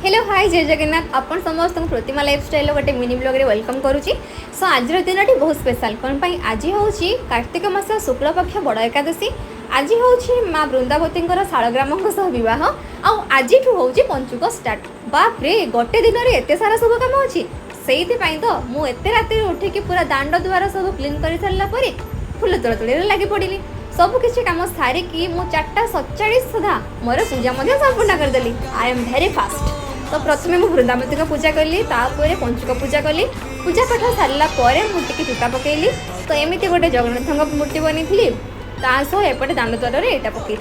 Hello hi जय जगन्नाथ आपण समस्त प्रतिमा लाइफस्टाइल गोटे मिनी ब्लॉग रे वेलकम करुच्ची। सो आज दिन टी बहुत स्पेशल कौन पाई आज हूँ कार्तिक मास शुक्ल पक्ष बड़ एकादशी। आज हूँ माँ वृंदावती शालग्राम बह आज हूँ पंचुक स्टार्ट। बाप रे गोटे दिन में एत सारा सब कम अच्छी से तो मुझे राति उठिकी पूरा दांड द्वार सब क्लीन कर सारापर फुल तोड़ातोड़ी लगी पड़ी सबकि कम सारिकी मु 4:47 सुधा मोर पूजा संपूर्ण करदेली। I am very fast. तो प्रथम मुझे वृंदावती को पूजा कली तापर पंचुक पूजा कली। पूजा पाठ सारापर मुझे चिता पकईली। तो एमती गोटे जगन्नाथ मूर्ति बनी तासह एपटे दांड द्वार यहाँ पकई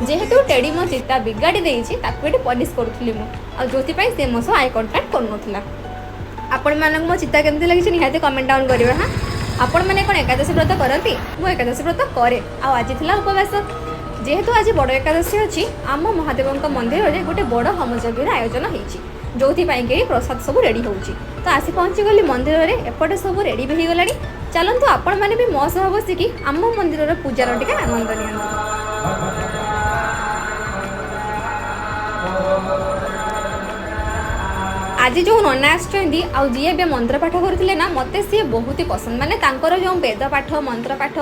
जेहेतु टेडी मो चिता बिगाड़ी देती पलिश करूँ मुझे से मो सह आई कंटाक्ट करूना। आपण मानक मो चिता केमती लगी निहाती कमेंट डाउन करेंगे। हाँ आपण मैंने कौन एकादशी व्रत करती मु एकादशी व्रत करे आज था उपवास जेहेतु आज बड़ एकादशी अच्छी आम महादेव मंदिर में गोटे बड़ होमयज्ञ आयोजन होती जो प्रसाद सब रेडी हो तो आसी पहुँची गली मंदिर में एपटे सब रेडी भी हो गला। चलतु आपण मैंने भी मो सह बसिकी आम मंदिर पूजार टे आनंद नि। आज जो नना आउ जी ए मंत्र पाठ करते ना मत सी बहुत ही पसंद माने तांकर जो वेद पाठ मंत्र पाठ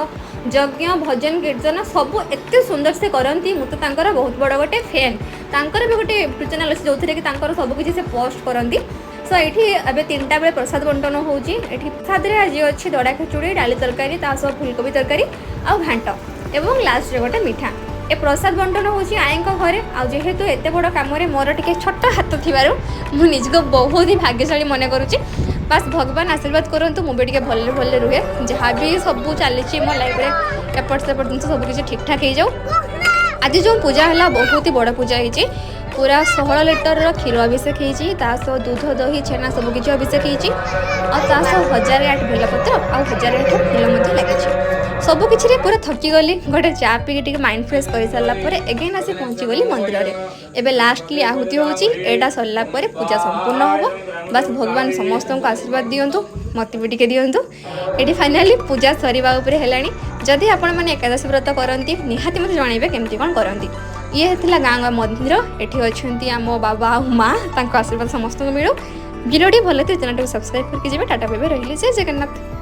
यज्ञ भजन कीर्तन सब एत सुंदर से करती मुझे तांकर बहुत बड़ गोटे फैन। तांकर भी गोटे यूट्यूब चैनल अच्छे जो थी तांकर सबकि से पोस्ट करती। सो ये अब 3टा बेले प्रसाद बंटन होती प्रसाद आज अच्छी दड़ा खिचुड़ी डाली तरकारी तासह फुलकोबी तरकारी आउ घांट एवं लास्ट गोटे मिठा ए प्रसाद बंटन होची आई घरे जेहेतु एत बड़ कम मोर टे छोट हाथ थी मुझे को बहुत ही भाग्यशाली मन करुच्ची। बस भगवान आशीर्वाद करंतु मुझे टे भल भल रुहे जहाँ भी सब चली मो लाइफ में एपट सेपट जिन सब ठीक ठाक हो जाऊ। आज जो पूजा है बहुत ही बड़ पूजा होती पूरा 16 लिटर क्षीर अभिषेक होता दूध दही छेना सबकि अभिषेक होता 1008 बेलपत्र आ 1008 फूल लगी सबकि पूरा थकी गली गोटे चा पी माइंड फ्रेश कर सारापर एगेन आसी पहुँची गली मंदिर में। एवं लास्टली आहुति होटा सरलापर पूजा संपूर्ण हम। बस भगवान समस्त को आशीर्वाद दिंतु मत भी टे दिंतु। ये फाइनाली पूजा सरीवा है। जदि आपण मैंने एकादशी व्रत करती निहाती मत जनइबे केमती कौन करती। ये थी गाँ मंदिर एठी अच्छी आम बाबा आ माँ आशीर्वाद समस्त को मिलू। वीडियो भल तो चैनल को सब्सक्राइब करके टाटा पे रही जय जगन्नाथ।